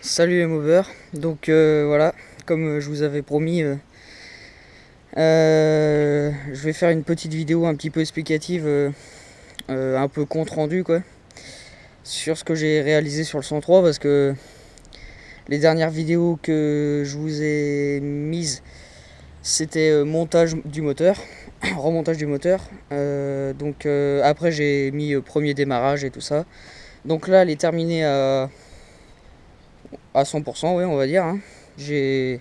Salut les movers, donc voilà, comme je vous avais promis, je vais faire une petite vidéo un petit peu explicative, un peu compte rendu quoi, sur ce que j'ai réalisé sur le 103 parce que les dernières vidéos que je vous ai mises c'était montage du moteur, remontage du moteur, donc après j'ai mis premier démarrage et tout ça, donc là elle est terminée à 100%, ouais, on va dire, hein. J'ai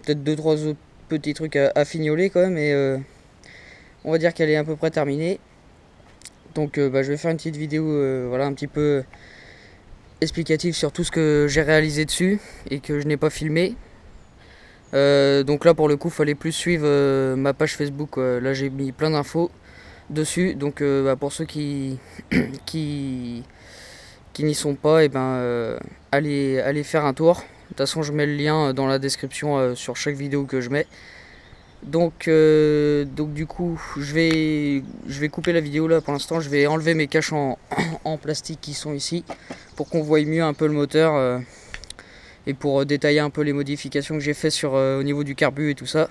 peut-être deux trois autres petits trucs à fignoler quand même, mais on va dire qu'elle est à peu près terminée. Donc je vais faire une petite vidéo, voilà, un petit peu explicative sur tout ce que j'ai réalisé dessus et que je n'ai pas filmé. Donc là pour le coup fallait plus suivre ma page Facebook, là j'ai mis plein d'infos dessus, donc pour ceux qui, qui n'y sont pas, et allez faire un tour. De toute façon je mets le lien dans la description sur chaque vidéo que je mets. Donc du coup je vais couper la vidéo là pour l'instant, je vais enlever mes caches en plastique qui sont ici pour qu'on voie mieux un peu le moteur, et pour détailler un peu les modifications que j'ai fait au niveau du carbu et tout ça.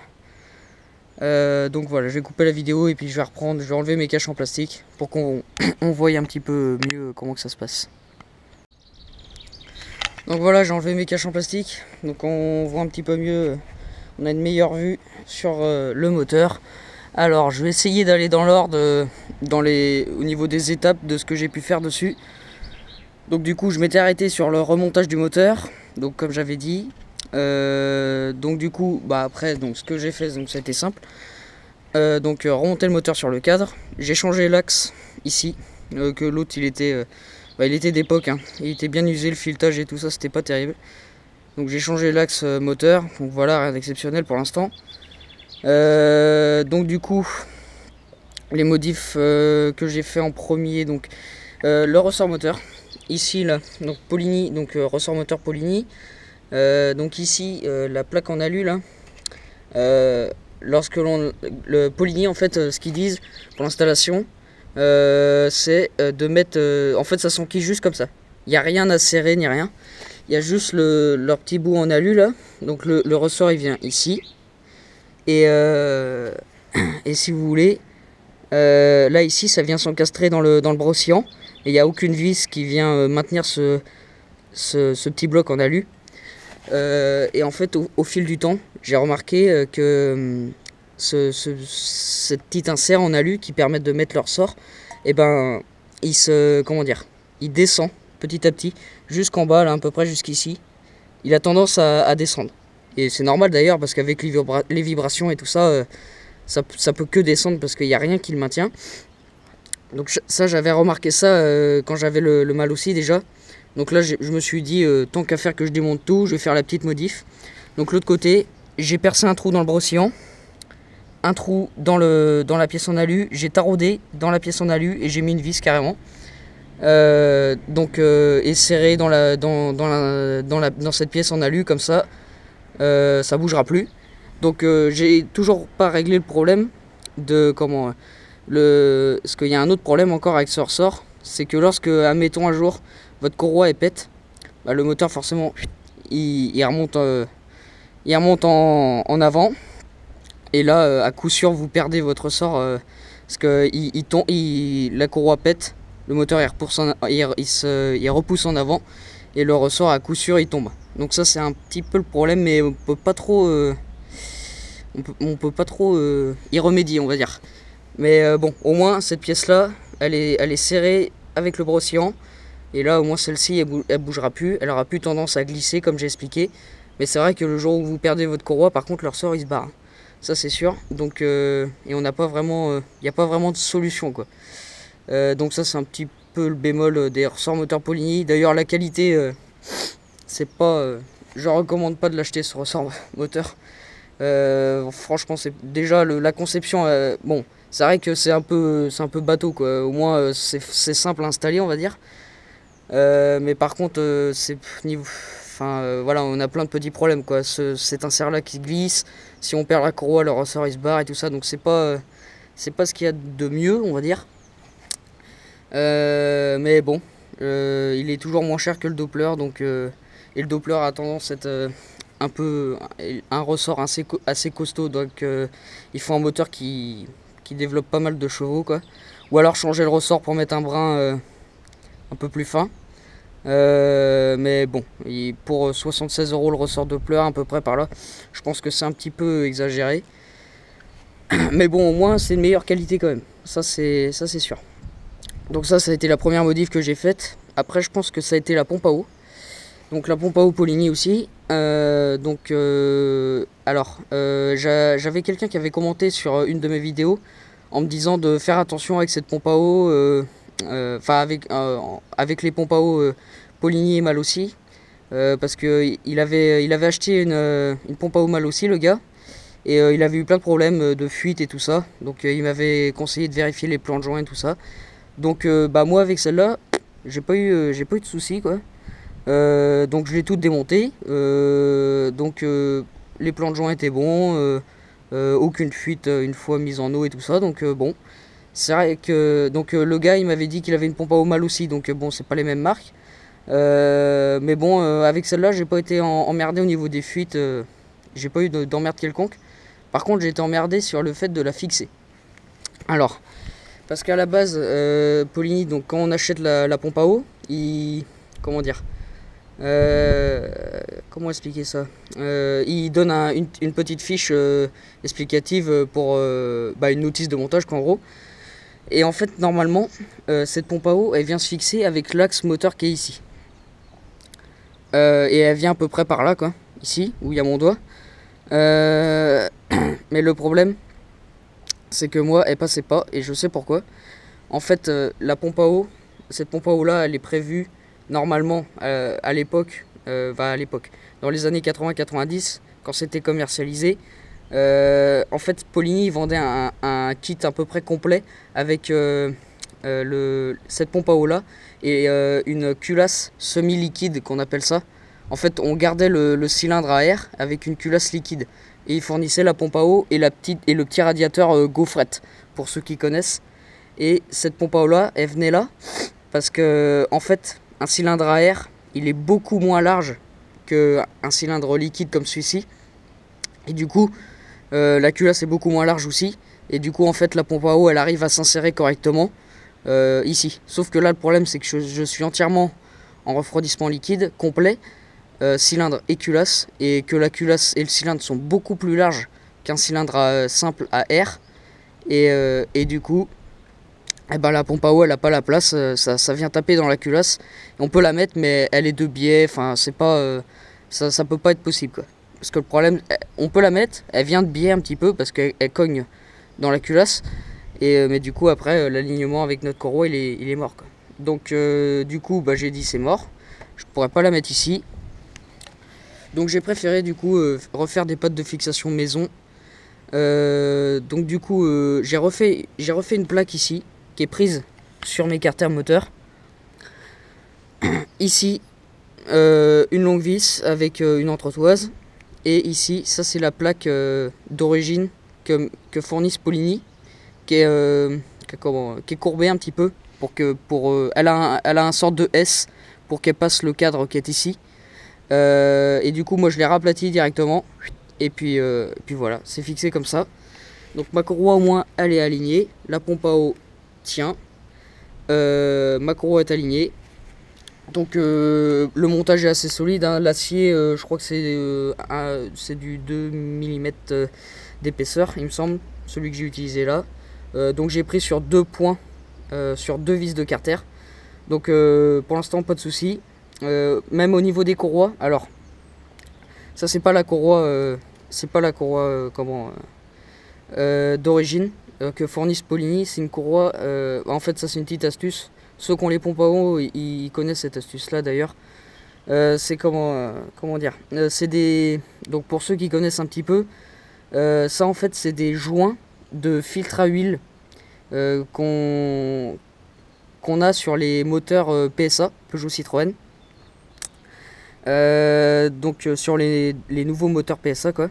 Donc voilà, je vais couper la vidéo et puis je vais enlever mes caches en plastique pour qu'on on voie un petit peu mieux comment que ça se passe. Donc voilà, j'ai enlevé mes caches en plastique, donc on voit un petit peu mieux, on a une meilleure vue sur le moteur. Alors je vais essayer d'aller dans l'ordre, au niveau des étapes de ce que j'ai pu faire dessus. Donc du coup je m'étais arrêté sur le remontage du moteur, donc comme j'avais dit. Donc du coup après donc ce que j'ai fait, donc c'était simple. Remonter le moteur sur le cadre. J'ai changé l'axe ici, que l'autre il était d'époque, hein. Il était bien usé, le filetage et tout ça, c'était pas terrible. Donc j'ai changé l'axe moteur, donc voilà, rien d'exceptionnel pour l'instant. Donc du coup, les modifs que j'ai fait en premier, donc le ressort moteur, ici là, donc Polini, donc ressort moteur Polini. Donc ici, la plaque en alu là, lorsque le Polini en fait, ce qu'ils disent pour l'installation, c'est de mettre, en fait ça s'enquille juste comme ça. Il n'y a rien à serrer ni rien. Il y a juste leur petit bout en alu là. Donc le ressort il vient ici. Et, et si vous voulez, là ici ça vient s'encastrer dans le brossillon. Et il n'y a aucune vis qui vient maintenir ce petit bloc en alu. Et en fait au fil du temps, j'ai remarqué que cette petite insert en alu qui permet de mettre le ressort, et il descend petit à petit jusqu'en bas là, à peu près jusqu'ici. Il a tendance à descendre, et c'est normal d'ailleurs parce qu'avec les vibrations et tout ça, ça peut que descendre parce qu'il n'y a rien qui le maintient. Donc ça j'avais remarqué ça quand j'avais le mal aussi déjà. Donc là je me suis dit tant qu'à faire que je démonte tout, je vais faire la petite modif. Donc l'autre côté, j'ai percé un trou dans le brossillon, un trou dans la pièce en alu, j'ai taraudé dans la pièce en alu et j'ai mis une vis carrément. Et serré dans cette pièce en alu comme ça, ça bougera plus. Donc j'ai toujours pas réglé le problème de comment parce qu'il y a un autre problème encore avec ce ressort, c'est que lorsque, admettons un jour, votre courroie est pète, le moteur forcément il remonte, en avant. Et là, à coup sûr, vous perdez votre ressort parce que la courroie pète, le moteur il repousse en avant et le ressort à coup sûr il tombe. Donc ça c'est un petit peu le problème, mais on peut pas trop, y remédier, on va dire. Mais bon, au moins cette pièce là, elle est serrée avec le brossillon. Et là au moins celle-ci elle bougera plus, elle aura plus tendance à glisser comme j'ai expliqué. Mais c'est vrai que le jour où vous perdez votre courroie, par contre le ressort il se barre. Ça c'est sûr. Donc et on n'a pas vraiment, il n'y a pas vraiment de solution quoi. Donc ça c'est un petit peu le bémol des ressorts moteur Polini. D'ailleurs la qualité, c'est pas, je recommande pas de l'acheter ce ressort moteur. Franchement c'est déjà la conception. Bon, c'est vrai que c'est un peu bateau quoi. Au moins c'est simple à installer on va dire. Mais par contre c'est niveau. Enfin voilà, on a plein de petits problèmes quoi. Cet insert là qui glisse, si on perd la courroie, le ressort il se barre et tout ça, donc c'est pas ce qu'il y a de mieux on va dire. Mais bon, il est toujours moins cher que le Doppler, donc et le Doppler a tendance à être un peu un ressort assez costaud, donc il faut un moteur qui développe pas mal de chevaux quoi. Ou alors changer le ressort pour mettre un brin un peu plus fin. Mais bon, pour 76 € le ressort Doppler à peu près par là, je pense que c'est un petit peu exagéré. Mais bon, au moins c'est de meilleure qualité quand même, ça c'est sûr. Donc ça a été la première modif que j'ai faite. Après je pense que ça a été la pompe à eau. Donc la pompe à eau Polini aussi. J'avais quelqu'un qui avait commenté sur une de mes vidéos en me disant de faire attention avec cette pompe à eau, avec les pompes à eau Polini et Malossi, parce que il avait acheté une pompe à eau Malossi le gars, et il avait eu plein de problèmes de fuite et tout ça. Donc il m'avait conseillé de vérifier les plans de joint et tout ça. Donc moi avec celle-là, j'ai pas eu de soucis quoi. Donc je l'ai toute démontée. Les plans de joint étaient bons, aucune fuite une fois mise en eau et tout ça. Donc bon, c'est vrai que le gars il m'avait dit qu'il avait une pompe à eau mal aussi. Donc bon, c'est pas les mêmes marques. Mais bon, avec celle-là, j'ai pas été emmerdé au niveau des fuites. J'ai pas eu d'emmerde quelconque. Par contre, j'ai été emmerdé sur le fait de la fixer. Alors, parce qu'à la base, Polini, donc quand on achète la pompe à eau, comment dire, comment expliquer ça, il donne une petite fiche explicative pour une notice de montage qu'en gros. Et en fait, normalement, cette pompe à eau, elle vient se fixer avec l'axe moteur qui est ici. Et elle vient à peu près par là, quoi, ici, où il y a mon doigt. Mais le problème, c'est que moi, elle passait pas, et je sais pourquoi. En fait, la pompe à eau, cette pompe à eau là, elle est prévue normalement à l'époque, dans les années 80-90, quand c'était commercialisé. En fait, Polini vendait un kit à peu près complet avec cette pompe à eau là et une culasse semi-liquide qu'on appelle ça. En fait, on gardait le cylindre à air avec une culasse liquide et il fournissait la pompe à eau et le petit radiateur gaufrette pour ceux qui connaissent. Et cette pompe à eau là, elle venait là parce que en fait, un cylindre à air, il est beaucoup moins large qu'un cylindre liquide comme celui-ci. Et du coup, la culasse est beaucoup moins large aussi. Et du coup, en fait, la pompe à eau, elle arrive à s'insérer correctement ici. Sauf que là, le problème, c'est que je suis entièrement en refroidissement liquide complet, cylindre et culasse. Et que la culasse et le cylindre sont beaucoup plus larges qu'un cylindre simple à air. Et du coup, la pompe à eau, elle n'a pas la place. Ça vient taper dans la culasse. On peut la mettre, mais elle est de biais. Enfin, c'est pas, ça peut pas être possible, quoi. Parce que le problème, on peut la mettre, elle vient de biais un petit peu parce qu'elle cogne dans la culasse. Mais du coup, après, l'alignement avec notre corroie, il est mort, quoi. Donc, du coup, j'ai dit c'est mort. Je pourrais pas la mettre ici. Donc, j'ai préféré, du coup, refaire des pattes de fixation maison. Donc, du coup, j'ai refait une plaque ici qui est prise sur mes carters moteurs. Ici, une longue vis avec une entretoise. Et ici, ça c'est la plaque d'origine que fournit Polini, qui est courbée un petit peu elle a un sorte de S pour qu'elle passe le cadre qui est ici. Et du coup, moi je l'ai raplati directement. Et puis voilà, c'est fixé comme ça. Donc ma courroie au moins elle est alignée. La pompe à eau tient. Ma courroie est alignée. Donc le montage est assez solide, hein. L'acier, je crois que c'est du 2 mm d'épaisseur, il me semble, celui que j'ai utilisé là. Donc j'ai pris sur 2 points, sur 2 vis de carter. Donc pour l'instant pas de souci. Même au niveau des courroies, alors ça c'est pas la courroie, d'origine que fournissent Polini. C'est une courroie, en fait ça c'est une petite astuce. Ceux qui ont les pompes à eau, ils connaissent cette astuce-là d'ailleurs. C'est comment dire, donc pour ceux qui connaissent un petit peu, ça en fait c'est des joints de filtre à huile qu'on a sur les moteurs PSA, Peugeot Citroën. Sur les nouveaux moteurs PSA quoi.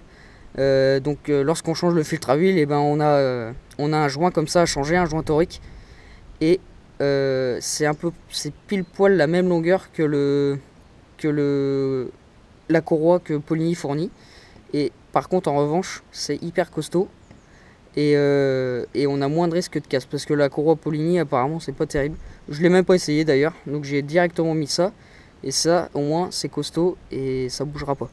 Lorsqu'on change le filtre à huile, on a un joint comme ça à changer, un joint torique. Et c'est pile poil la même longueur que que la courroie que Poligny fournit. Et par contre, en revanche, c'est hyper costaud. Et on a moins de risque de casse. Parce que la courroie Poligny, apparemment, c'est pas terrible. Je l'ai même pas essayé d'ailleurs. Donc j'ai directement mis ça. Et ça, au moins, c'est costaud et ça bougera pas.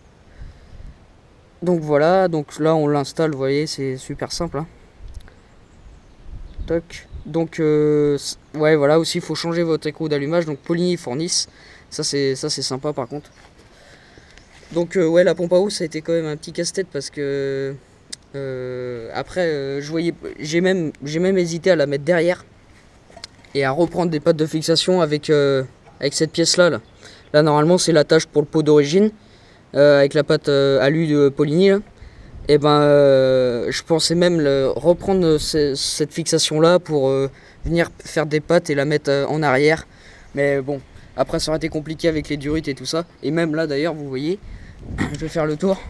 Donc voilà, donc là on l'installe, vous voyez, c'est super simple. Hein. Toc. Donc ouais, voilà, aussi il faut changer votre écrou d'allumage. Donc Poligny fournissent. Ça c'est sympa par contre. Donc ouais, la pompe à eau ça a été quand même un petit casse-tête parce que après je voyais, j'ai même hésité à la mettre derrière et à reprendre des pattes de fixation avec cette pièce là. Là normalement c'est l'attache pour le pot d'origine avec la patte alu de Poligny là. Et ben je pensais même reprendre cette fixation là pour venir faire des pattes et la mettre en arrière. Mais bon, après ça aurait été compliqué avec les durites et tout ça. Et même là d'ailleurs vous voyez, je vais faire le tour.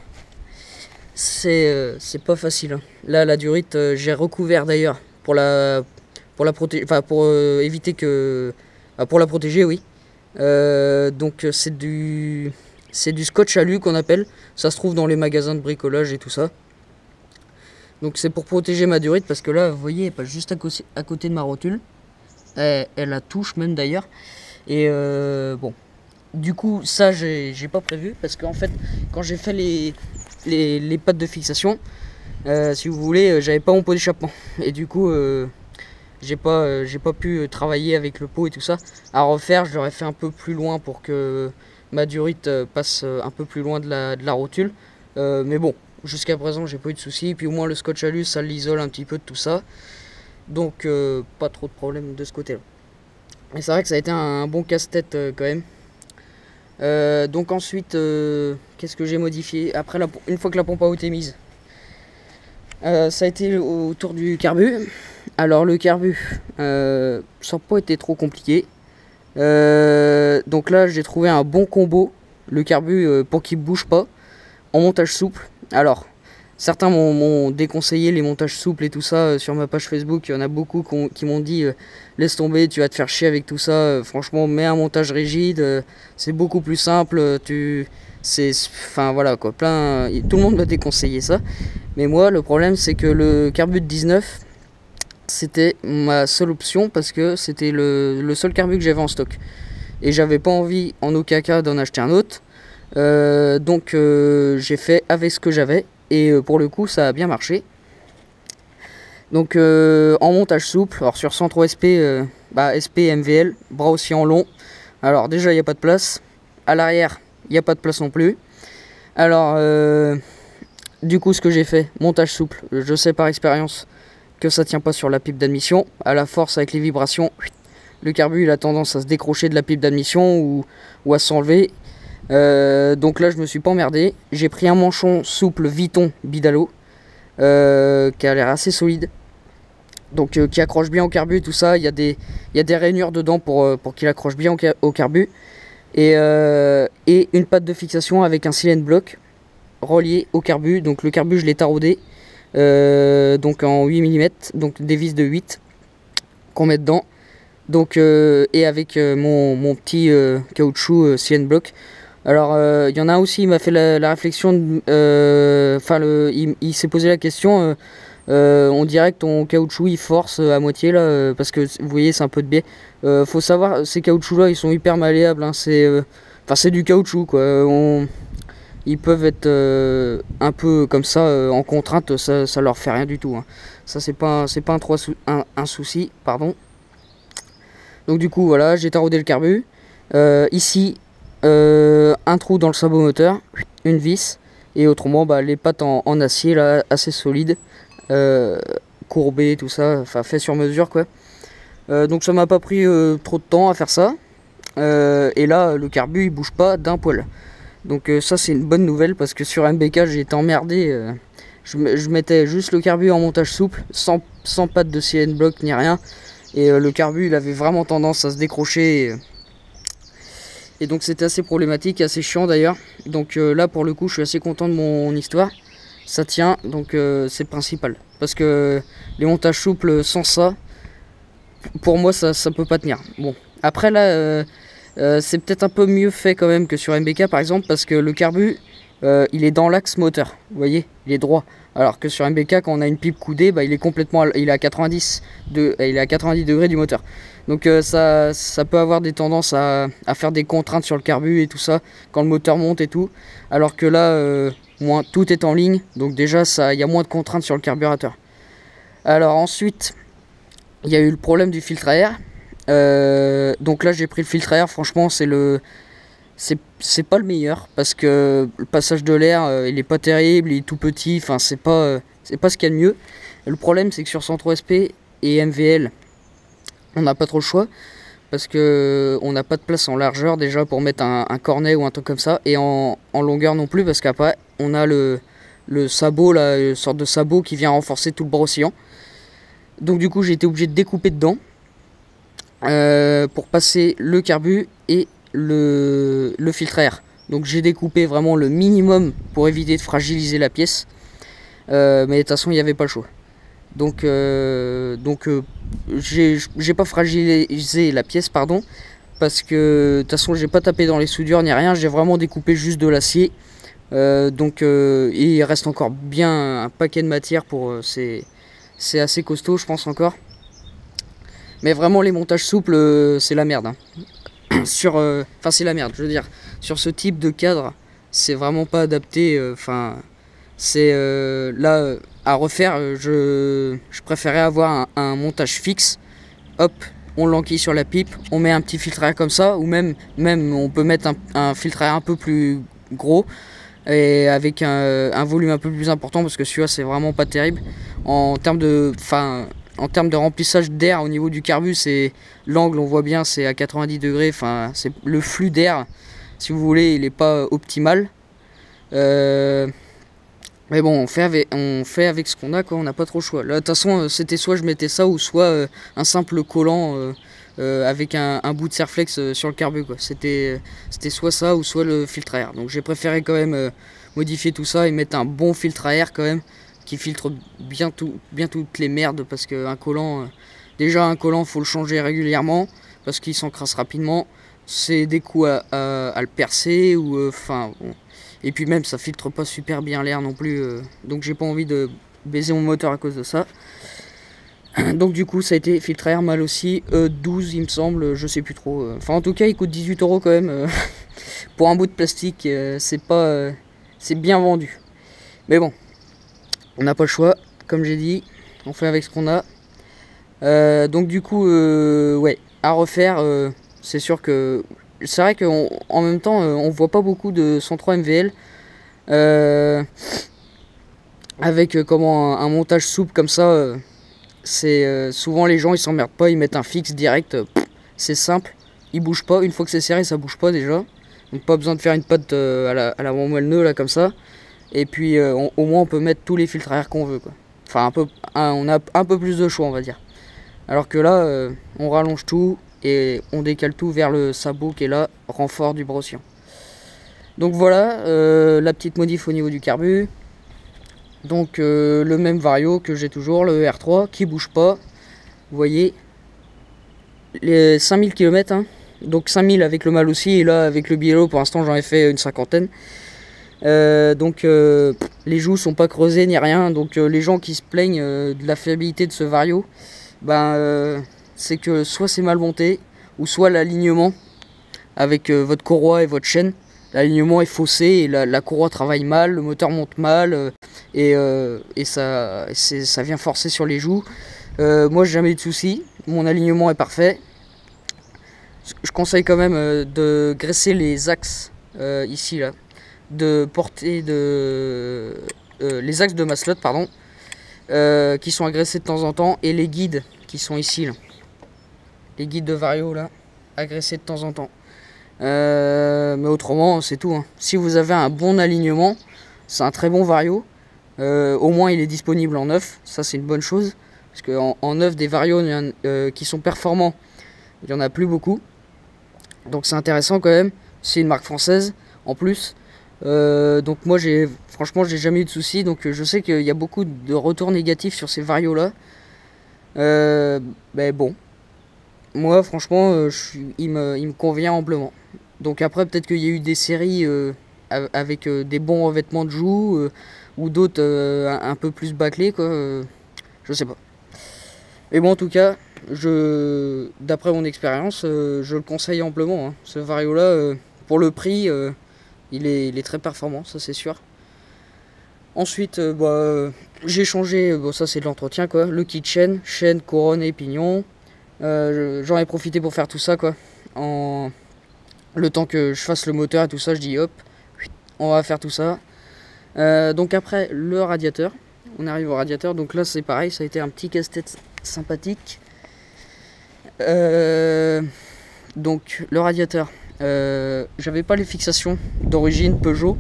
C'est pas facile. Hein. Là la durite j'ai recouvert d'ailleurs pour la protéger, enfin pour éviter que, pour la protéger oui. Donc c'est du scotch alu qu'on appelle. Ça se trouve dans les magasins de bricolage et tout ça. Donc c'est pour protéger ma durite parce que là vous voyez elle passe juste à côté de ma rotule. Elle la touche même d'ailleurs. Et bon. Du coup ça j'ai pas prévu parce qu'en fait quand j'ai fait les pattes de fixation, si vous voulez, j'avais pas mon pot d'échappement. Et du coup j'ai pas pu travailler avec le pot et tout ça. À refaire, je l'aurais fait un peu plus loin pour que ma durite passe un peu plus loin de la rotule. Mais bon, jusqu'à présent, j'ai pas eu de soucis. Puis au moins, le scotch alu, ça l'isole un petit peu de tout ça. Donc, pas trop de problème de ce côté-là. Et c'est vrai que ça a été un bon casse-tête quand même. Donc ensuite, qu'est-ce que j'ai modifié après une fois que la pompe à eau est mise? Ça a été autour du carbu. Alors le carbu, ça n'a pas été trop compliqué. Donc là j'ai trouvé un bon combo, le carbu pour qu'il ne bouge pas, en montage souple. Alors certains m'ont déconseillé les montages souples et tout ça sur ma page Facebook. Il y en a beaucoup qui m'ont dit laisse tomber, tu vas te faire chier avec tout ça. Franchement mets un montage rigide, c'est beaucoup plus simple. Enfin voilà quoi, tout le monde m'a déconseillé ça. Mais moi le problème c'est que le carbu de 19 c'était ma seule option parce que c'était le seul carbu que j'avais en stock. Et j'avais pas envie en aucun cas d'en acheter un autre. Donc j'ai fait avec ce que j'avais. Et pour le coup ça a bien marché. Donc en montage souple, alors sur 103 SP, SP MVL, bras aussi en long. Alors déjà il n'y a pas de place. À l'arrière il n'y a pas de place non plus. Alors du coup ce que j'ai fait, montage souple, je sais par expérience que ça tient pas sur la pipe d'admission. À la force avec les vibrations, le carbu il a tendance à se décrocher de la pipe d'admission ou à s'enlever. Donc là je me suis pas emmerdé. J'ai pris un manchon souple Viton Bidalo qui a l'air assez solide. Donc qui accroche bien au carbu, tout ça. Il y a des rainures dedans pour qu'il accroche bien au carbu. Et une patte de fixation avec un silent block relié au carbu. Donc le carbu je l'ai taraudé. Donc en 8 mm, donc des vis de 8 qu'on met dedans. Donc et avec mon petit caoutchouc silent block. Alors il y en a aussi, il m'a fait la réflexion, il s'est posé la question, on dirait que ton caoutchouc il force à moitié là, parce que vous voyez c'est un peu de biais. Faut savoir, ces caoutchoucs là ils sont hyper malléables, hein, c'est du caoutchouc quoi. Ils peuvent être un peu comme ça en contrainte, ça leur fait rien du tout. Hein. Ça c'est pas un souci, pardon. Donc du coup voilà, j'ai taraudé le carbu. Ici un trou dans le sabot moteur, une vis, et autrement les pattes en acier là, assez solides, courbées, tout ça, enfin fait sur mesure quoi. Donc ça m'a pas pris trop de temps à faire ça. Et là le carbu il bouge pas d'un poil. Donc ça c'est une bonne nouvelle parce que sur MBK j'ai été emmerdé. Je mettais juste le carbu en montage souple, sans patte de CN block ni rien. Et le carbu il avait vraiment tendance à se décrocher. Et donc c'était assez problématique, assez chiant d'ailleurs. Donc là pour le coup je suis assez content de mon histoire. Ça tient, donc c'est le principal. Parce que les montages souples sans ça, pour moi ça peut pas tenir. Bon, après là, C'est peut-être un peu mieux fait quand même que sur MBK par exemple, parce que le carbu il est dans l'axe moteur, vous voyez, il est droit. Alors que sur MBK, quand on a une pipe coudée, bah, il est à 90 degrés du moteur. Donc ça peut avoir des tendances à faire des contraintes sur le carbu et tout ça, quand le moteur monte et tout. Alors que là, tout est en ligne, donc déjà il y a moins de contraintes sur le carburateur. Alors ensuite, il y a eu le problème du filtre à air. Donc là j'ai pris le filtre à air, franchement c'est pas le meilleur parce que le passage de l'air il est pas terrible, il est tout petit, enfin c'est pas ce qu'il y a de mieux. Et le problème c'est que sur 103 SP et MVL on n'a pas trop le choix parce que on n'a pas de place en largeur déjà pour mettre un cornet ou un truc comme ça, et en longueur non plus, parce qu'après on a le sabot là, une sorte de sabot qui vient renforcer tout le bras oscillant. Donc du coup j'ai été obligé de découper dedans pour passer le carbu et le filtre à air. Donc j'ai découpé vraiment le minimum pour éviter de fragiliser la pièce, mais de toute façon il n'y avait pas le choix. Donc j'ai pas fragilisé la pièce, pardon, parce que de toute façon j'ai pas tapé dans les soudures ni rien, j'ai vraiment découpé juste de l'acier. Et il reste encore bien un paquet de matière pour c'est assez costaud je pense encore. Mais vraiment les montages souples c'est la merde, hein. Enfin c'est la merde, je veux dire, sur ce type de cadre c'est vraiment pas adapté. Enfin c'est là à refaire, je préférais avoir un montage fixe. Hop, on l'enquille sur la pipe, on met un petit filtre à air comme ça, ou même on peut mettre un filtre à air un peu plus gros et avec un volume un peu plus important, parce que celui-là c'est vraiment pas terrible en termes de remplissage d'air au niveau du carbu. C'est l'angle, on voit bien, c'est à 90 degrés, enfin c'est le flux d'air, si vous voulez, il est pas optimal. Mais bon, on fait avec ce qu'on a, quoi, on n'a pas trop le choix. Là de toute façon c'était soit je mettais ça, ou soit un simple collant avec un bout de serflex sur le carbu, quoi. C'était soit ça ou soit le filtre à air. Donc j'ai préféré quand même modifier tout ça et mettre un bon filtre à air quand même, qui filtre bien toutes les merdes, parce qu'un collant, déjà un collant faut le changer régulièrement parce qu'il s'encrasse rapidement. C'est des coups à le percer, ou enfin bon. Et puis même ça filtre pas super bien l'air non plus, donc j'ai pas envie de baiser mon moteur à cause de ça. Donc du coup ça a été filtre à air mal aussi, 12 il me semble, je sais plus trop. Enfin en tout cas il coûte 18 € quand même. Pour un bout de plastique, c'est pas c'est bien vendu. Mais bon, on n'a pas le choix, comme j'ai dit, on fait avec ce qu'on a. Donc du coup ouais, à refaire, c'est sûr que c'est vrai qu'en même temps on voit pas beaucoup de 103 MVL avec comment un montage souple comme ça. C'est souvent les gens ils s'emmerdent pas, ils mettent un fixe direct, c'est simple, il bouge pas, une fois que c'est serré ça bouge pas déjà, donc pas besoin de faire une patte à la moelle nœud là comme ça. Et puis au moins on peut mettre tous les filtres à air qu'on veut, quoi. Enfin on a un peu plus de choix, on va dire, alors que là on rallonge tout et on décale tout vers le sabot qui est là, renfort du bras oscillant. Donc voilà la petite modif au niveau du carbu. Donc le même vario que j'ai toujours, le R3 qui bouge pas. Vous voyez les 5000 km, hein. Donc 5000 avec le mal aussi, et là avec le biello pour l'instant j'en ai fait une cinquantaine. Donc les joues sont pas creusées ni rien, donc les gens qui se plaignent de la fiabilité de ce vario, c'est que soit c'est mal monté, ou soit l'alignement avec votre courroie et votre chaîne, l'alignement est faussé et la courroie travaille mal, le moteur monte mal, et ça vient forcer sur les joues. Moi j'ai jamais eu de soucis, mon alignement est parfait. Je conseille quand même de graisser les axes ici là, de porter les axes de ma slot, pardon, qui sont agressés de temps en temps, et les guides qui sont ici là, les guides de vario là, agressés de temps en temps. Mais autrement c'est tout, hein. Si vous avez un bon alignement, c'est un très bon vario. Au moins il est disponible en neuf, ça c'est une bonne chose, parce qu'en neuf des varios qui sont performants, il n'y en a plus beaucoup. Donc c'est intéressant quand même, c'est une marque française en plus. Donc moi franchement j'ai jamais eu de soucis, donc je sais qu'il y a beaucoup de retours négatifs sur ces varios là. Mais bon, moi franchement il me convient amplement. Donc après peut-être qu'il y a eu des séries avec des bons revêtements de joues ou d'autres un peu plus bâclés quoi, je sais pas. Mais bon en tout cas, d'après mon expérience, je le conseille amplement, hein. Ce Vario là, pour le prix, il est très performant, ça c'est sûr. Ensuite, j'ai changé, bon, ça c'est de l'entretien quoi, le kit chaîne, couronne et pignon. J'en ai profité pour faire tout ça quoi. Le temps que je fasse le moteur et tout ça, je dis hop, on va faire tout ça. Donc après le radiateur, on arrive au radiateur. Donc là c'est pareil, ça a été un petit casse-tête sympathique. Donc le radiateur, j'avais pas les fixations d'origine Peugeot.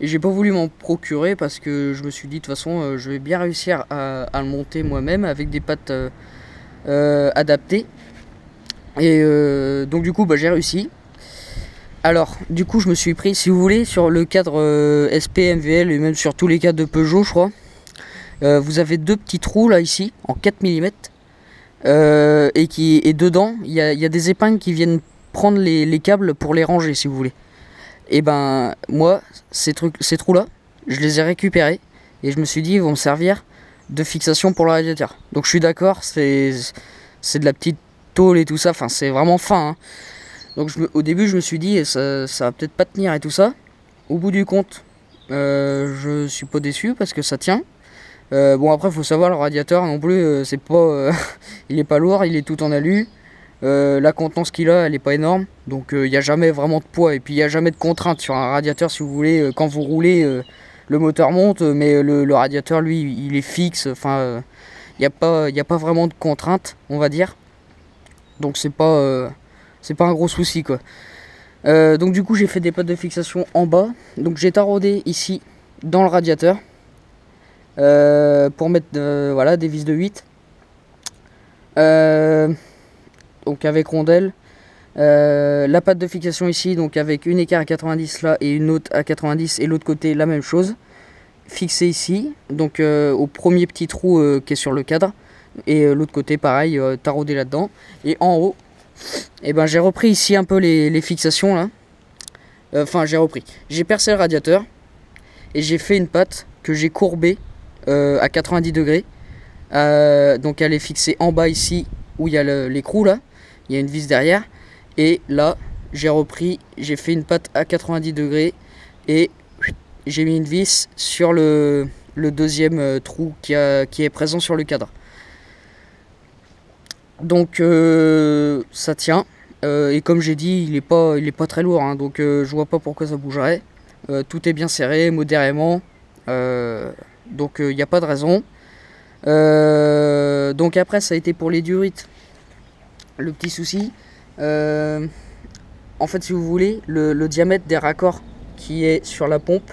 Et j'ai pas voulu m'en procurer parce que je me suis dit de toute façon je vais bien réussir à le monter moi-même avec des pattes adaptées. Et donc du coup j'ai réussi. Alors du coup je me suis pris, si vous voulez, sur le cadre SP, MVL et même sur tous les cadres de Peugeot je crois. Vous avez deux petits trous là ici en 4 mm. Et dedans il y a des épingles qui viennent prendre les câbles pour les ranger si vous voulez. Et ben moi ces trous là je les ai récupérés et je me suis dit ils vont me servir de fixation pour le radiateur. Donc je suis d'accord, c'est de la petite tôle et tout ça, enfin c'est vraiment fin hein. Donc au début je me suis dit ça va peut-être pas tenir et tout ça. Au bout du compte je suis pas déçu parce que ça tient. Bon après faut savoir le radiateur non plus c'est pas il est pas lourd, il est tout en alu. La contenance qu'il a elle est pas énorme, donc il n'y a jamais vraiment de poids et puis il n'y a jamais de contrainte sur un radiateur. Si vous voulez, quand vous roulez le moteur monte mais le radiateur lui il est fixe, enfin il n'y a pas vraiment de contrainte on va dire, donc c'est pas un gros souci quoi. Donc du coup j'ai fait des pattes de fixation en bas, donc j'ai taraudé ici dans le radiateur pour mettre voilà, des vis de 8 donc avec rondelle. La patte de fixation ici, donc avec une écart à 90 là et une autre à 90 et l'autre côté la même chose, fixée ici, donc au premier petit trou qui est sur le cadre, et l'autre côté pareil, taraudé là-dedans. Et en haut, et ben j'ai repris ici un peu les fixations là, enfin j'ai percé le radiateur et j'ai fait une patte que j'ai courbée à 90 degrés, donc elle est fixée en bas ici où il y a l'écrou là, il y a une vis derrière. Et là, j'ai fait une patte à 90 degrés et j'ai mis une vis sur le deuxième trou qui est présent sur le cadre. Donc ça tient. Et comme j'ai dit, il est pas très lourd, hein, donc je vois pas pourquoi ça bougerait. Tout est bien serré, modérément. Donc il n'y a pas de raison. Donc après, ça a été pour les durites. Le petit souci. En fait si vous voulez le diamètre des raccords qui est sur la pompe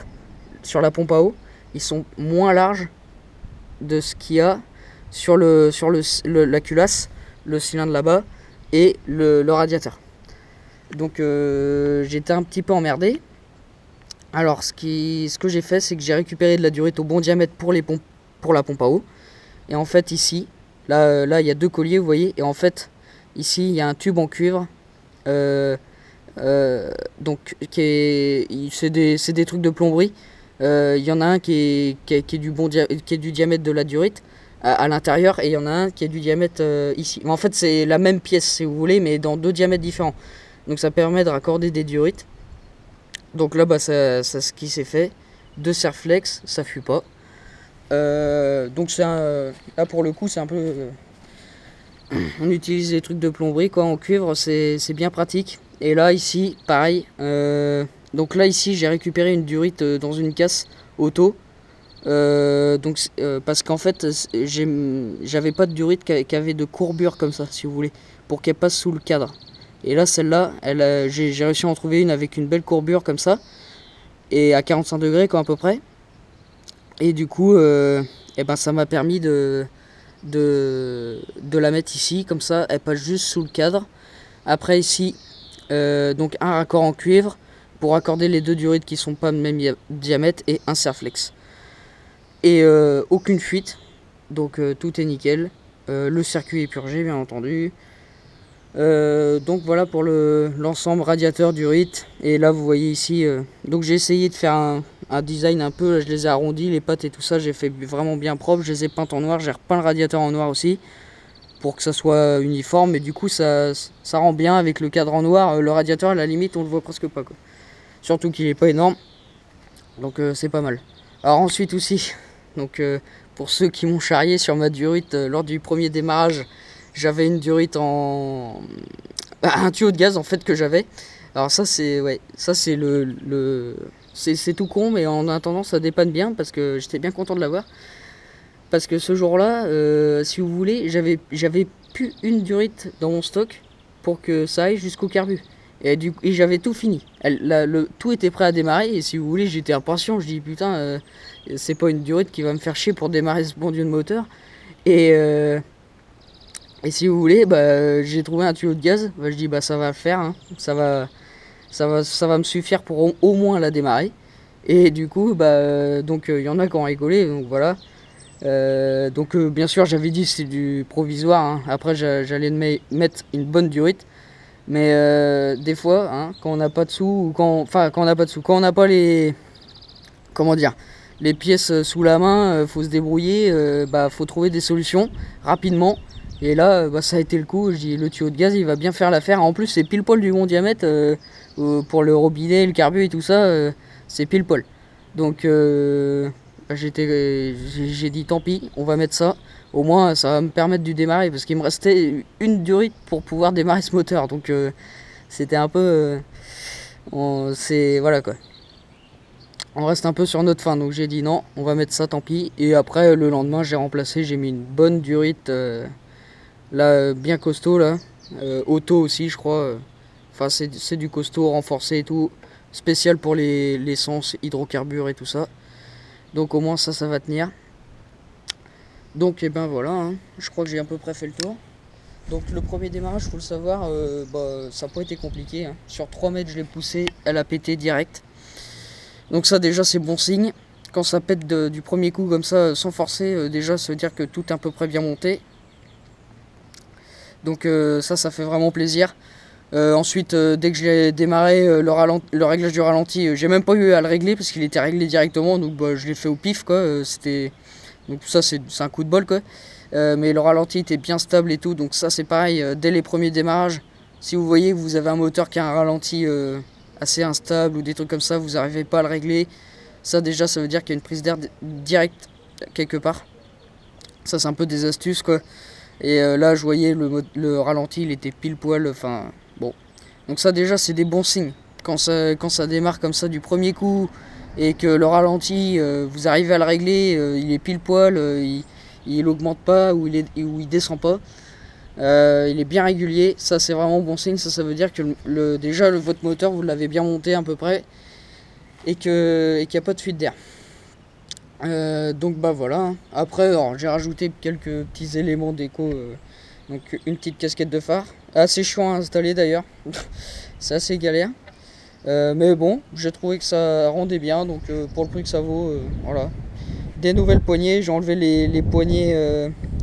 à eau, ils sont moins larges de ce qu'il y a sur la culasse, le cylindre là-bas et le radiateur. Donc j'étais un petit peu emmerdé. Alors ce que j'ai fait, c'est que j'ai récupéré de la durite au bon diamètre pour la pompe à eau. Et en fait ici là il y a deux colliers vous voyez, et en fait ici il y a un tube en cuivre, donc c'est des trucs de plomberie. Il y en a un qui est du diamètre de la durite à l'intérieur, et il y en a un qui est du diamètre ici. Mais en fait c'est la même pièce si vous voulez, mais dans deux diamètres différents. Donc ça permet de raccorder des durites. Donc là ça ce qui s'est fait. Deux serflex, ça fuit pas. Donc là pour le coup c'est un peu on utilise des trucs de plomberie quoi en cuivre, c'est bien pratique. Et là ici pareil, donc là ici j'ai récupéré une durite dans une casse auto, parce qu'en fait j'avais pas de durite qui avait de courbure comme ça si vous voulez, pour qu'elle passe sous le cadre. Et là celle-là j'ai réussi à en trouver une avec une belle courbure comme ça, et à 45 degrés quoi à peu près. Et du coup ça m'a permis de la mettre ici, comme ça elle passe juste sous le cadre. Après ici donc un raccord en cuivre pour accorder les deux durites qui sont pas de même diamètre, et un serflex. Et aucune fuite, donc tout est nickel. Le circuit est purgé bien entendu. Donc voilà pour l'ensemble radiateur durite. Et là vous voyez ici, donc j'ai essayé de faire un design un peu, là, je les ai arrondis, les pattes et tout ça, j'ai fait vraiment bien propre, je les ai peintes en noir, j'ai repeint le radiateur en noir aussi, pour que ça soit uniforme, et du coup ça rend bien avec le cadre en noir, le radiateur à la limite on le voit presque pas quoi. Surtout qu'il est pas énorme, donc c'est pas mal. Alors ensuite aussi, donc pour ceux qui m'ont charrié sur ma durite lors du premier démarrage, j'avais une durite en un tuyau de gaz en fait que j'avais. Alors ça c'est ouais, ça c'est c'est tout con, mais en attendant ça dépanne bien parce que j'étais bien content de l'avoir. Parce que ce jour-là, si vous voulez, j'avais plus une durite dans mon stock pour que ça aille jusqu'au carbu. Et j'avais tout fini. Tout était prêt à démarrer. Et si vous voulez, j'étais impatient. Je dis putain, c'est pas une durite qui va me faire chier pour démarrer ce bon dieu de moteur. Et, euh, et si vous voulez, bah, j'ai trouvé un tuyau de gaz. Bah, je dis bah ça va le faire. Hein. Ça va me suffire pour au moins la démarrer. Et du coup, bah, donc il y en a qui ont rigolé. Donc voilà. Bien sûr j'avais dit c'est du provisoire, hein. Après j'allais mettre une bonne durite, mais des fois hein, quand on n'a pas de sous, ou quand on n'a pas de sous, quand on n'a pas les, comment dire, les pièces sous la main, faut se débrouiller, bah faut trouver des solutions rapidement. Et là bah, ça a été le coup. Je dis le tuyau de gaz il va bien faire l'affaire, en plus c'est pile poil du bon diamètre, pour le robinet, le carbu et tout ça, c'est pile poil. Donc j'ai dit tant pis, on va mettre ça. Au moins ça va me permettre de démarrer parce qu'il me restait une durite pour pouvoir démarrer ce moteur. Donc c'était un peu, c'est voilà quoi. On reste un peu sur notre fin. Donc j'ai dit non, on va mettre ça, tant pis. Et après le lendemain j'ai remplacé, j'ai mis une bonne durite là bien costaud là, auto aussi je crois. Enfin c'est du costaud renforcé et tout, spécial pour l'essence, hydrocarbures et tout ça. Donc au moins ça va tenir. Donc et ben voilà, hein. Je crois que j'ai à peu près fait le tour. Donc le premier démarrage, faut le savoir, bah, ça n'a pas été compliqué, hein. Sur 3 mètres je l'ai poussé, elle a pété direct. Donc ça déjà c'est bon signe. Quand ça pète du premier coup comme ça, sans forcer, déjà ça veut dire que tout est à peu près bien monté. Donc ça fait vraiment plaisir. Ensuite, dès que j'ai démarré le réglage du ralenti, j'ai même pas eu à le régler parce qu'il était réglé directement, donc bah, je l'ai fait au pif quoi. Donc ça c'est un coup de bol quoi. Mais le ralenti était bien stable et tout, donc ça c'est pareil. Dès les premiers démarrages, si vous voyez que vous avez un moteur qui a un ralenti assez instable ou des trucs comme ça, vous n'arrivez pas à le régler. Ça déjà ça veut dire qu'il y a une prise d'air directe quelque part. Ça c'est un peu des astuces quoi. Et là je voyais le ralenti il était pile poil, enfin bon. Donc ça déjà c'est des bons signes. Quand ça démarre comme ça du premier coup et que le ralenti vous arrivez à le régler, il est pile poil, il augmente pas ou il descend pas. Il est bien régulier, ça c'est vraiment bon signe. Ça veut dire que déjà votre moteur vous l'avez bien monté à peu près et qu'il n'y a pas de fuite d'air. Donc bah voilà, hein. Après j'ai rajouté quelques petits éléments déco, donc une petite casquette de phare, assez chiant à installer d'ailleurs, c'est assez galère, mais bon j'ai trouvé que ça rendait bien, donc pour le prix que ça vaut, voilà. Des nouvelles poignées, j'ai enlevé les poignées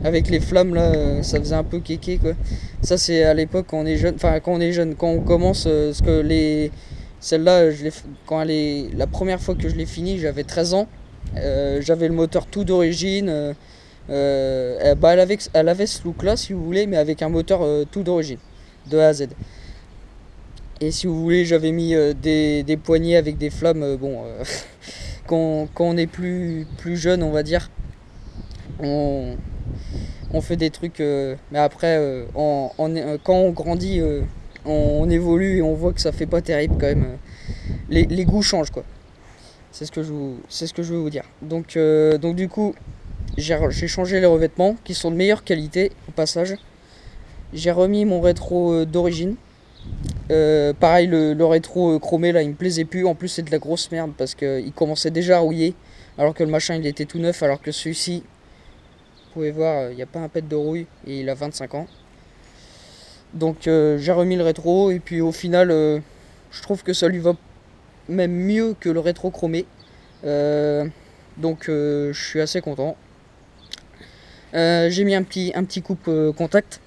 avec les flammes là, ça faisait un peu kéké quoi. Ça c'est à l'époque quand on est jeune, enfin quand on commence, parce que celle-là la première fois que je l'ai fini j'avais 13 ans. J'avais le moteur tout d'origine, bah, elle avait ce look là si vous voulez, mais avec un moteur tout d'origine, de A à Z. Et si vous voulez j'avais mis des poignées avec des flammes, bon quand on est plus jeune on va dire, on fait des trucs, mais après quand on grandit, on évolue et on voit que ça fait pas terrible quand même, les goûts changent quoi. C'est ce que je veux vous dire. Donc du coup, j'ai changé les revêtements qui sont de meilleure qualité au passage. J'ai remis mon rétro d'origine. Pareil, le rétro chromé là, il me plaisait plus. En plus, c'est de la grosse merde parce qu'il commençait déjà à rouiller. Alors que le machin, il était tout neuf. Alors que celui-ci, vous pouvez voir, il n'y a pas un pet de rouille et il a 25 ans. Donc j'ai remis le rétro et puis au final, je trouve que ça lui va même mieux que le rétro chromé. Donc je suis assez content. J'ai mis un petit coupe contact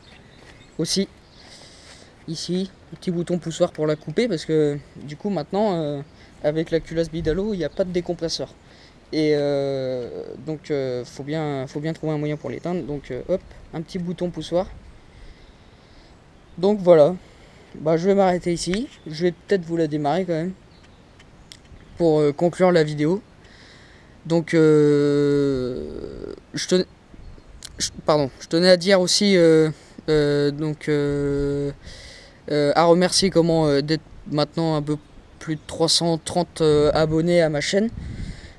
aussi. Ici, un petit bouton poussoir pour la couper parce que du coup maintenant avec la culasse Bidalo il n'y a pas de décompresseur. Et donc faut bien trouver un moyen pour l'éteindre. Donc hop, un petit bouton poussoir. Donc voilà, bah, je vais m'arrêter ici. Je vais peut-être vous la démarrer quand même pour conclure la vidéo. Donc je tenais à dire aussi à remercier d'être maintenant un peu plus de 330 abonnés à ma chaîne.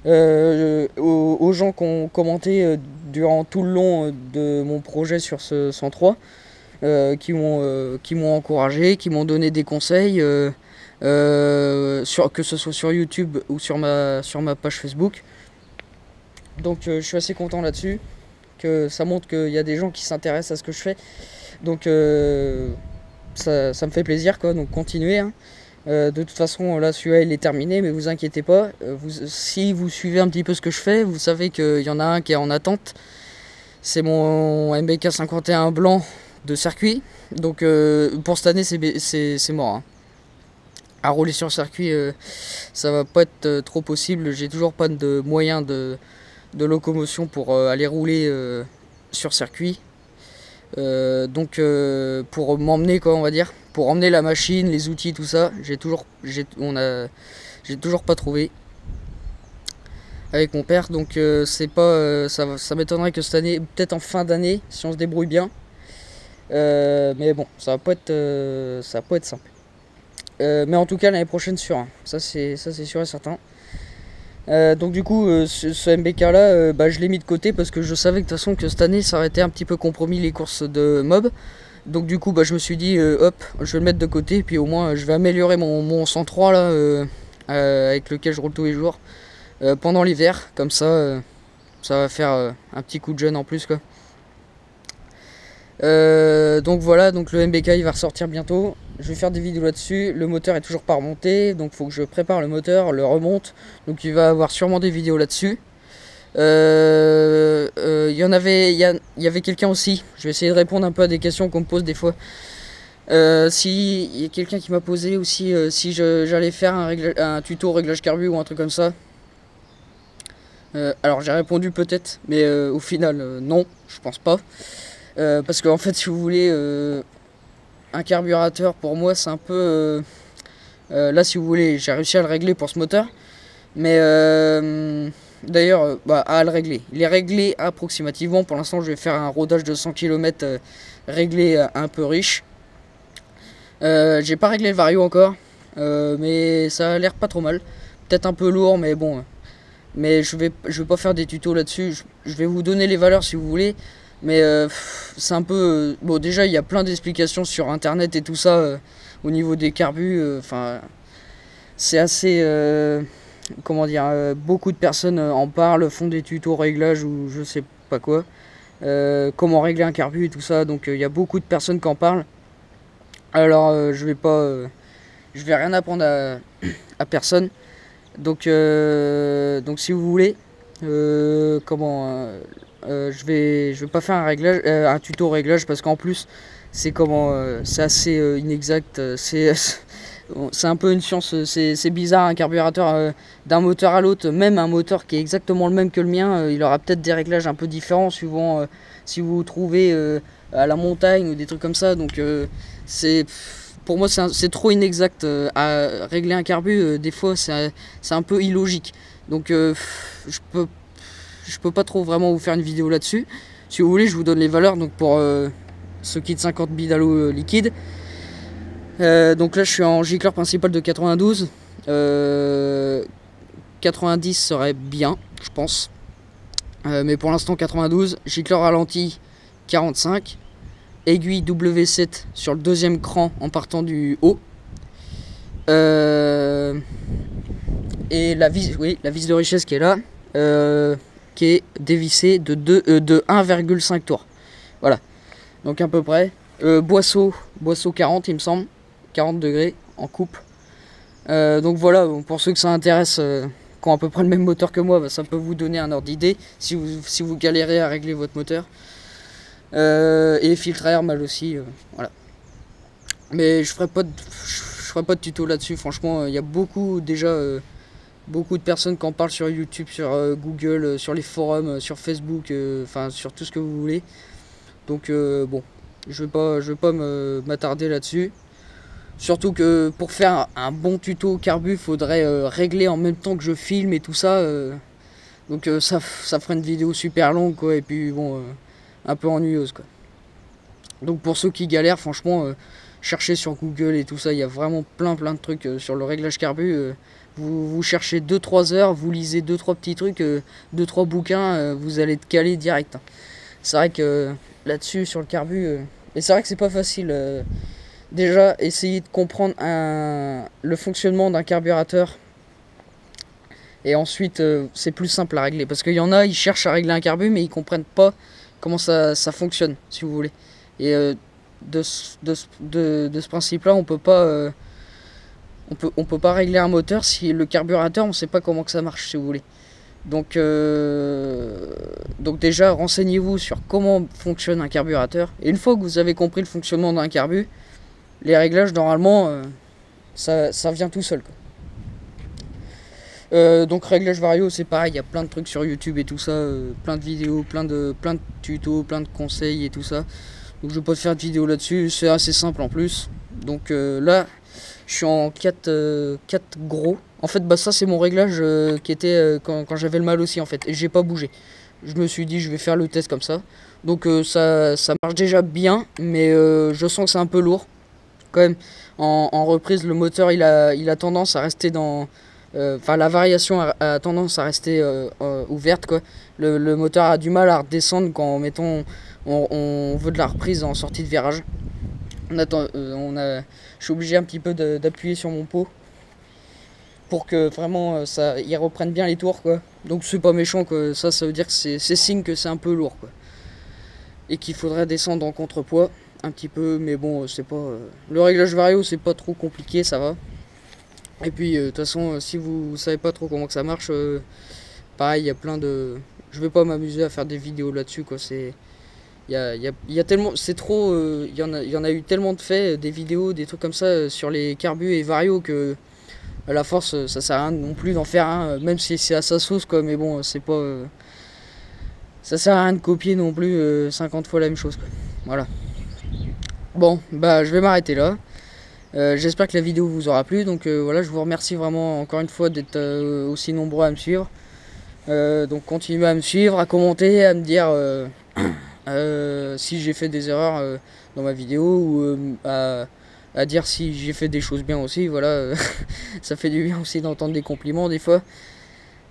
Aux gens qui ont commenté durant tout le long de mon projet sur ce 103, qui m'ont encouragé, qui m'ont donné des conseils, que ce soit sur YouTube ou sur ma page Facebook. Donc je suis assez content là-dessus, que ça montre qu'il y a des gens qui s'intéressent à ce que je fais. Donc ça me fait plaisir quoi, donc continuez hein. De toute façon là celui-là il est terminé, mais vous inquiétez pas, si vous suivez un petit peu ce que je fais, vous savez qu'il y en a un qui est en attente. C'est mon MBK 51 blanc de circuit. Donc pour cette année c'est mort hein. À rouler sur circuit ça va pas être trop possible. J'ai toujours pas de moyens de locomotion pour aller rouler sur circuit. Donc pour m'emmener quoi, on va dire, pour emmener la machine, les outils, tout ça, j'ai toujours pas trouvé avec mon père. Donc c'est pas ça m'étonnerait que cette année, peut-être en fin d'année si on se débrouille bien, mais bon ça va pas être simple, mais en tout cas l'année prochaine sûr hein. Ça c'est sûr et certain. Donc du coup ce MBK là je l'ai mis de côté parce que je savais que de toute façon que cette année ça aurait été un petit peu compromis les courses de mob. Donc du coup je me suis dit hop, je vais le mettre de côté et puis au moins je vais améliorer mon 103 là avec lequel je roule tous les jours pendant l'hiver, comme ça ça va faire un petit coup de jeune en plus quoi. Donc voilà, donc le MBK il va ressortir bientôt. Je vais faire des vidéos là-dessus. Le moteur est toujours pas remonté, donc faut que je prépare le moteur, le remonte. Donc il va avoir sûrement des vidéos là-dessus. Il y avait quelqu'un aussi. Je vais essayer de répondre un peu à des questions qu'on me pose des fois. Si il y a quelqu'un qui m'a posé aussi si j'allais faire un tuto réglage carbu ou un truc comme ça. Alors j'ai répondu peut-être, mais au final non, je pense pas. Parce qu'en fait, si vous voulez, un carburateur pour moi c'est un peu là si vous voulez j'ai réussi à le régler pour ce moteur, mais d'ailleurs à le régler, il est réglé approximativement. Pour l'instant je vais faire un rodage de 100 km réglé un peu riche. J'ai pas réglé le vario encore, mais ça a l'air pas trop mal, peut-être un peu lourd mais bon, mais je vais pas faire des tutos là-dessus. Je vais vous donner les valeurs si vous voulez. Mais c'est un peu... bon déjà il y a plein d'explications sur internet et tout ça au niveau des carbus. Enfin c'est assez... comment dire, beaucoup de personnes en parlent, font des tutos réglages ou je sais pas quoi. Comment régler un carbu et tout ça. Donc il y a beaucoup de personnes qui en parlent. Alors je vais rien apprendre à personne. Donc si vous voulez, je vais pas faire un tuto réglage parce qu'en plus c'est c'est assez inexact. C'est un peu une science. C'est bizarre un carburateur d'un moteur à l'autre, même un moteur qui est exactement le même que le mien, il aura peut-être des réglages un peu différents suivant si vous vous trouvez à la montagne ou des trucs comme ça. Donc pour moi c'est trop inexact à régler un carbu. Des fois c'est un peu illogique. Donc je peux pas trop vraiment vous faire une vidéo là-dessus. Si vous voulez, je vous donne les valeurs donc pour ce kit 50 Bidalo liquide. Donc là, je suis en gicleur principal de 92. 90 serait bien, je pense. Mais pour l'instant, 92. Gicleur ralenti 45. Aiguille W7 sur le deuxième cran en partant du haut. Et la vis de richesse qui est là. Qui est dévissé de 1,5 tours. Voilà, donc à peu près. Boisseau 40 il me semble, 40 degrés en coupe. Donc voilà, pour ceux que ça intéresse, qui ont à peu près le même moteur que moi, ça peut vous donner un ordre d'idée si vous galérez à régler votre moteur. Et filtre à air mal aussi, voilà. Mais je ferai pas de tuto là-dessus, franchement, il y a beaucoup déjà beaucoup de personnes qui en parlent sur YouTube, sur Google, sur les forums, sur Facebook, enfin sur tout ce que vous voulez. Donc bon, je vais pas m'attarder là-dessus. Surtout que pour faire un bon tuto carbu, faudrait régler en même temps que je filme et tout ça. Donc ça ferait une vidéo super longue quoi, et puis bon, un peu ennuyeuse quoi. Donc pour ceux qui galèrent, franchement, cherchez sur Google et tout ça, il y a vraiment plein de trucs sur le réglage carbu. Vous cherchez 2-3 heures, vous lisez 2-3 petits trucs, 2-3 bouquins, vous allez être calé direct. C'est vrai que là-dessus, sur le carbu, et c'est vrai que c'est pas facile. Déjà, essayer de comprendre le fonctionnement d'un carburateur. Et ensuite, c'est plus simple à régler. Parce qu'il y en a, ils cherchent à régler un carbu, mais ils comprennent pas comment ça fonctionne, si vous voulez. Et de ce principe-là, on peut pas régler un moteur si le carburateur, on sait pas comment que ça marche, si vous voulez. Donc déjà, renseignez-vous sur comment fonctionne un carburateur. Et une fois que vous avez compris le fonctionnement d'un carbu, les réglages, normalement, ça vient tout seul, quoi. Donc réglage vario, c'est pareil, il y a plein de trucs sur YouTube et tout ça, plein de vidéos, plein de tutos, plein de conseils et tout ça. Donc je vais pas te faire de vidéo là-dessus, c'est assez simple en plus. Donc là, je suis en 4 gros. En fait, bah ça c'est mon réglage qui était quand j'avais le mal aussi en fait, et j'ai pas bougé. Je me suis dit je vais faire le test comme ça. Donc ça marche déjà bien, mais je sens que c'est un peu lourd. Quand même, en reprise, le moteur il a tendance à rester dans... Enfin, la variation a tendance à rester ouverte, quoi. Le moteur a du mal à redescendre quand, mettons, on veut de la reprise en sortie de virage. Je suis obligé un petit peu d'appuyer sur mon pot pour que vraiment il reprenne bien les tours, quoi. Donc c'est pas méchant, quoi. Ça veut dire que c'est signe que c'est un peu lourd, quoi. Et qu'il faudrait descendre en contrepoids un petit peu, mais bon, c'est pas... Le réglage vario, c'est pas trop compliqué, ça va. Et puis de toute façon, si vous savez pas trop comment que ça marche, pareil, il y a plein de... Je vais pas m'amuser à faire des vidéos là-dessus, quoi. Il y a tellement... C'est trop... Il y en a eu tellement de faits, des vidéos, des trucs comme ça, sur les carbus et varios, que à la force, ça sert à rien non plus d'en faire un, même si c'est à sa sauce, quoi. Mais bon, c'est pas... ça sert à rien de copier non plus 50 fois la même chose, quoi. Voilà. Bon, bah je vais m'arrêter là. J'espère que la vidéo vous aura plu, donc voilà, je vous remercie vraiment encore une fois d'être aussi nombreux à me suivre. Donc continuez à me suivre, à commenter, à me dire si j'ai fait des erreurs dans ma vidéo, ou à dire si j'ai fait des choses bien aussi, voilà. Ça fait du bien aussi d'entendre des compliments des fois.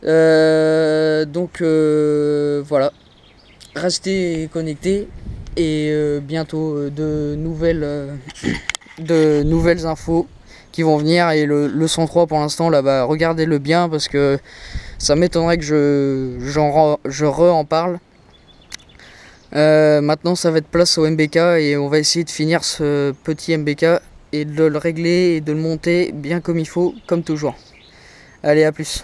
Donc voilà, restez connectés, et bientôt de nouvelles infos qui vont venir. Et le 103 pour l'instant là, bah regardez-le bien, parce que ça m'étonnerait que je en parle. Maintenant ça va être place au MBK, et on va essayer de finir ce petit MBK et de le régler et de le monter bien comme il faut, comme toujours. Allez, à plus.